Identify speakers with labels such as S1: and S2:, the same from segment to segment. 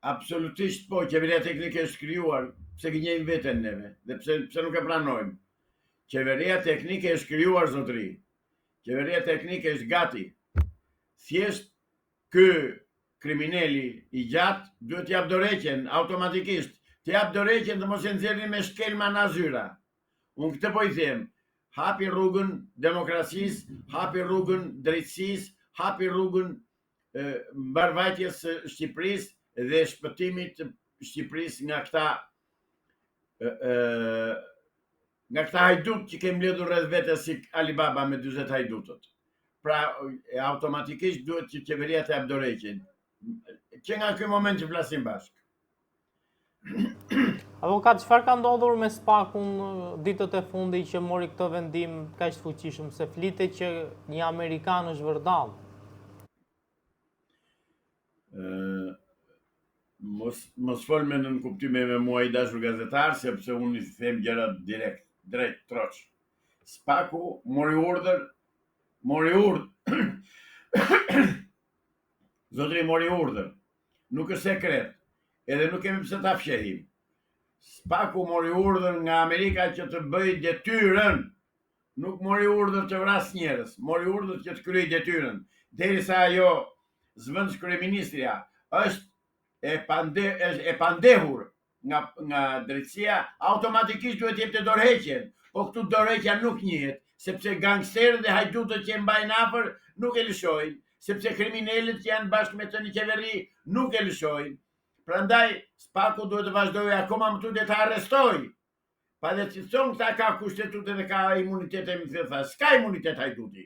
S1: Absolutisht po, qeveria teknike është krijuar, pse gënjejmë veten neve, dhe pse nuk e pranojmë. Qeveria teknike është krijuar zotëri. Qeveria teknike është gati. Thjesht ky kriminali i gjatë duhet t'jap dorëheqjen automatikisht. T'jap dorëheqjen të mos e nxjerrin me shkelma në zyra. Unë këtë po i them, hapi rrugën demokracisë, hapi rrugën drejtësisë, hapi rrugën mbarvajtjes së Shqipërisë dhe shpëtimit të Shqipërisë nga këta hajdut që kemi mbledhur rreth vetes si Alibaba me 40 hajdutët. Pra automatikisht duhet që qeveria të jap dorëheqjen. Që nga ky moment që flasim bashkë.
S2: Avokat, çfarë ka ndodhur me Spakun ditët e fundi që mori këtë vendim kaq të fuqishëm, se flitet që një amerikan është vërdall?
S1: Mos fol me nën kuptime me mua i dashur gazetar, sepse unë i them gjërat direkt, drejt troç. Spaku mori urdhër. Zotri mori urdhër. Nuk është sekret, edhe nuk kemi pse ta fshehim. Spaku mori urdhër nga Amerika që të bëj detyrën. Nuk mori urdhër të vras njerëz, mori urdhër që të kryej detyrën. Derisa ajo zëvendës kryeministria është e pandehur nga drejtësia, automatikisht duhet jepte dorëheqjen. Po këtu dorëheqja nuk njihet, sepse gangsterët dhe hajdutët që e mbajnë afër nuk e lëshojnë, sepse kriminalët që janë bashkë me të në qeveri nuk e lëshojnë. Prandaj Spaku duhet të vazhdojë akoma më tutje të arrestoj. Pa dhe që thonë këta ka kushtetutë dhe ka imunitet e më thëtha. S'ka imunitet hajduti.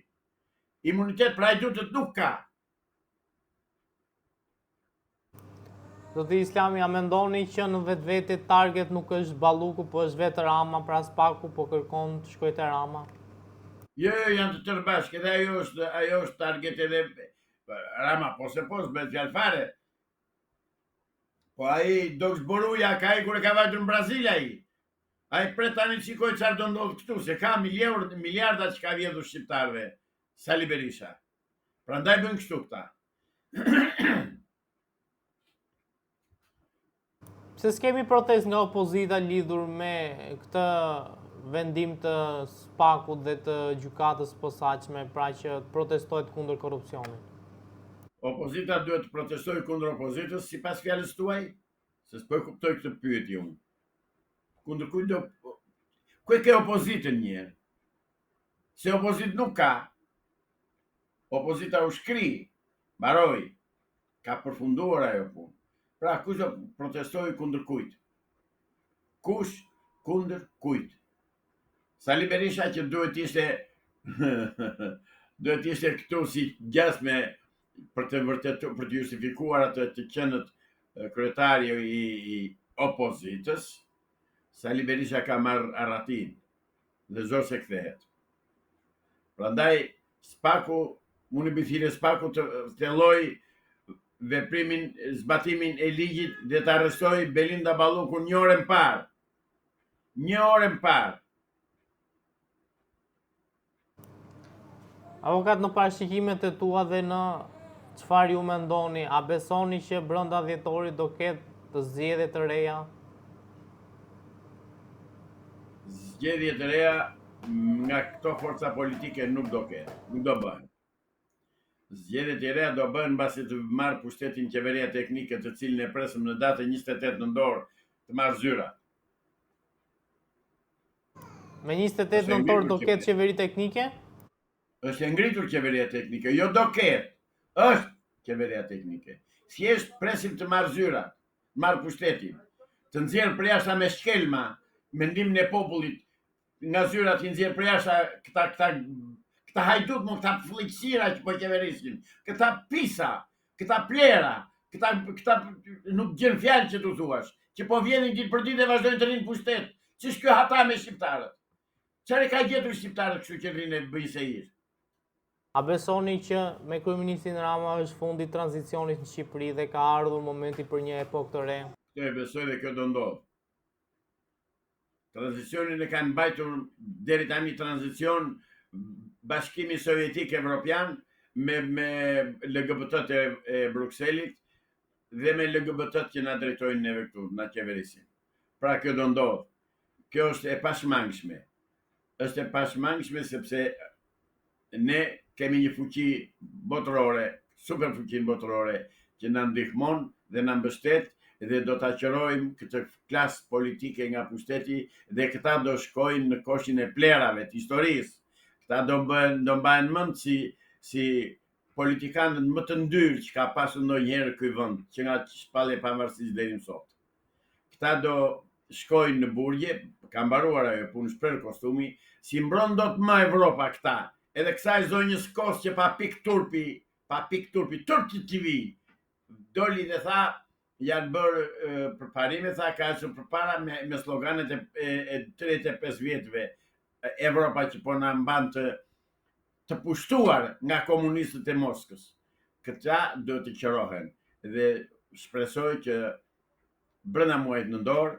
S1: Imunitet për hajdutët nuk ka.
S2: Zoti Islami, a mendoni që në vetvete target nuk është Balluku, po është vetë Rama, pra Spaku po kërkon të shkojë te Rama?
S1: Jo, janë të tërë bashkë, edhe ajo është target edhe Rama, po me fjalë fare. Po ai do zboruja ka ai kur e ka vajtur në Brazil ai. Ai pret tani shikoj çfarë do ndodh këtu, se ka miliarda që ka vjedhur shqiptarëve. Sali Berisha. Prandaj bën kështu këta.
S2: Pse s'kemi protest nga opozita lidhur me këtë vendim të Spakut dhe të gjykatës posaçme, pra që protestohet kundër korrupsionit?
S1: Opozita duhet të protestojë kundër opozitës sipas fjalës tuaj, se s'po e kuptoj këtë pyetje unë. Kundër kujt do? Ku e ke opozitën një? Se opozitë nuk ka. Opozita u shkri, mbaroi, ka përfunduar ajo punë. Pra kush do protestojë kundër kujt? Kush kundër kujt? Sali Berisha që duhet ishte këtu si gjasme për të justifikuar atë të qenët kryetari i opozitës. Sali Berisha ka marrë arratin dhe zor se kthehet. Prandaj Spaku, unë bithire Spaku të thelloj veprimin, zbatimin e ligjit dhe të arrestoj Belinda Ballukun një orë më parë. Një orë më parë.
S2: Avokat, në parashikimet e tua dhe në çfarë ju mendoni, a besoni që brenda dhjetorit do ketë të zgjedhje të reja?
S1: Zgjedhje të reja nga këto forca politike nuk do ketë, nuk do bëhen. Zgjedhjet e reja do bëhen mbasi të marrë pushtetin qeveria teknike, të cilën e presëm në datën 28 nëntor të marrë zyra.
S2: Me 28 nëntor do ketë qeveri teknike?
S1: Është e ngritur qeveria teknike, jo do ketë. Është qeveria teknike. Thjesht presim të marrë zyra, të marrë pushtetin, të nxjerrë për jashtë me shkelma mendimin e popullit, nga zyrat i nxjerrë për jashtë këta hajdut, këta fllëqësira që po qeverisin, këta pisa, këta plera, këta nuk gjen fjalë që tu thuash, që po vjenin ditë për ditë dhe vazhdojnë të rinë pushtet. Ç'është ky hata me shqiptarët? Çfarë ka gjetur shqiptarët kështu që rinë bëjnë se ir?
S2: A besoni që me kryeministrin Rama është fundi i tranzicionit në Shqipëri dhe ka ardhur momenti për një epokë të re?
S1: Këtë e besoj dhe kjo do ndodh. Tranzicionin e kanë mbajtur deri tani tranzicion Bashkimi Sovjetik Evropian me LGBT-t e Brukselit, dhe me LGBT-t që na drejtojnë neve këtu, na qeverisin. Pra kjo do ndodh. Kjo është e pashmangshme. Është e pashmangshme sepse ne kemi një fuqi botërore, super fuqinë botërore, që na ndihmon dhe na mbështet dhe do ta qërojmë këtë klasë politike nga pushteti dhe këta do shkojnë në koshin e plerave të historisë. Këta do mbahen mend si politikanët më të ndyrë që ka pasur ndonjëherë ky vend, që nga shpallja e pavarësisë deri më sot. Këta do shkojnë në burgje, ka mbaruar ajo punë shpreh kostumi, si mbron dot më Evropa këta. Edhe kësaj zonjës kos që pa pik turpi, Turqi TV, doli dhe tha, janë bërë përparime, tha ka ardhur përpara me sloganet e 35 vjetëve, Evropa që po na mban të pushtuar nga komunistët e Moskës. Këta do të qërohen dhe shpresoj që brenda muajit nëntor,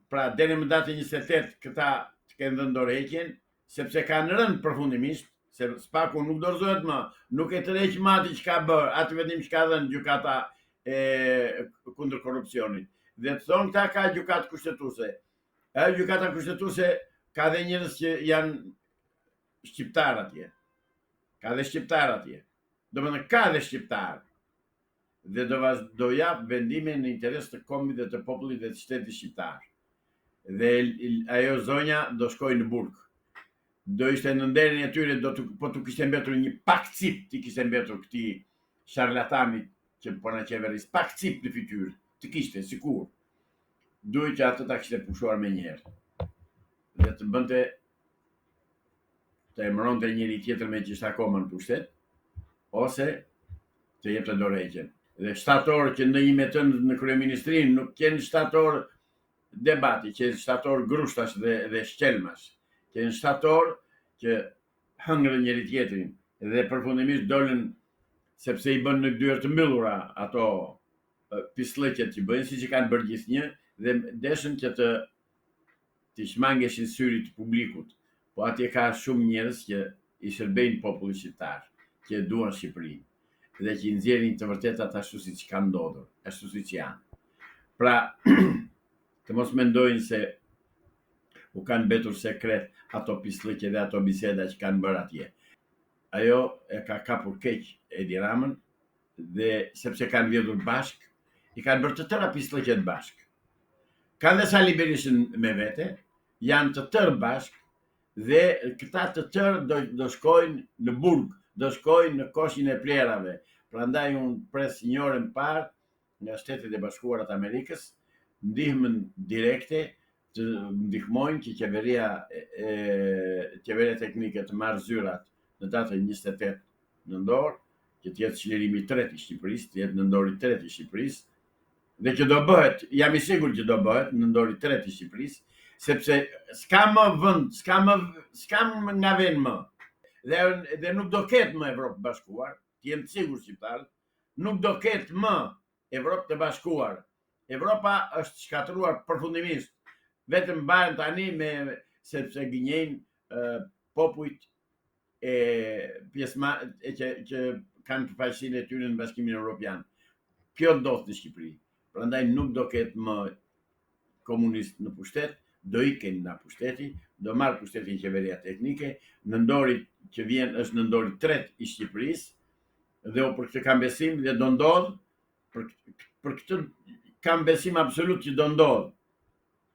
S1: pra deri në datën 28 këta të kenë dhënë dorëheqjen, sepse kanë rënë përfundimisht, se Spaku nuk dorëzohet më, nuk e tërheq më atë që ka bërë, atë vendim që ka dhënë gjykata kundër korrupsionit. Dhe të thonë këta ka gjykatë kushtetuese. Ajo gjykata kushtetuese ka dhe njerëz që janë shqiptar atje. Ka dhe shqiptar atje. Domethënë ka dhe shqiptar. Dhe do jap vendime në interes të kombit dhe të popullit dhe të shtetit shqiptar. Dhe ajo zonja do shkojë në burg. Do ishte në nderin e tyre, po të kishte mbetur një pak cip, ti kishte mbetur këtij sharlatanit që po na qeveris, pak cip në fytyrë, të kishte sikur. Duhet që atë ta kishte pushuar me njëherë. Dhe të bënte të emëronte njëri tjetër me që ishte akoma në pushtet, ose të jepte dorëheqjen. Dhe shtatorë që ndonjë në kryeministrinë nuk kanë shtator debati, që shtator grushtash dhe shqelmash, që në shtator që hëngrën njëri tjetrin dhe përfundimisht dolën sepse i bën në dyert të mbyllura ato pislëqet që bëjnë, siç i kanë bërë gjithnjë, dhe deshën që të shmangeshin syrit të publikut. Po atje ka shumë njerëz që i shërbejnë popullit shqiptar, që duan Shqipërinë dhe që i nxjerrin të vërtetat ashtu siç kanë ndodhur, ashtu siç janë. Pra, të mos mendojnë se u kanë mbetur sekret ato pislëqe dhe ato biseda që kanë bërë atje. Ajo e ka kapur keq Edi Ramën dhe sepse kanë vjedhur bashk, i kanë bërë të tëra pislëqet bashk. Kanë dhe Sali Berishën me vete, janë të tërë bashk dhe këta të tërë do shkojnë në burg, do shkojnë në koshin e plerave. Prandaj unë pres një orën parë nga Shtetet e Bashkuara të Amerikës ndihmën direkte të ndihmojnë që qeveria teknike të marrë zyrat në datën 28 nëntor, që të jetë çlirimi i tretë i Shqipërisë, të jetë nëndori i tretë i Shqipërisë, dhe që do bëhet, jam i sigurt që do bëhet nëndori i tretë i Shqipërisë, sepse s'ka më vend, s'ka nga vend më. Dhe nuk do ketë më Evropë bashkuar, të jem të sigurt shqiptarët, nuk do ketë më Evropë të bashkuar. Evropa është shkatëruar përfundimisht. Vetëm mbaren tani sepse gënjejnë popujt që kanë përfaqësinë e tyre në Bashkimin Evropian. Kjo ndodh në Shqipëri. Prandaj nuk do ketë më komunist në pushtet, do iken nga pushteti, do marrë pushtetin qeveria teknike, nëndori që vjen është nëndori tret i Shqipërisë dhe për këtë kam besim dhe do ndodh, për këtë kam besim absolut që do ndodh.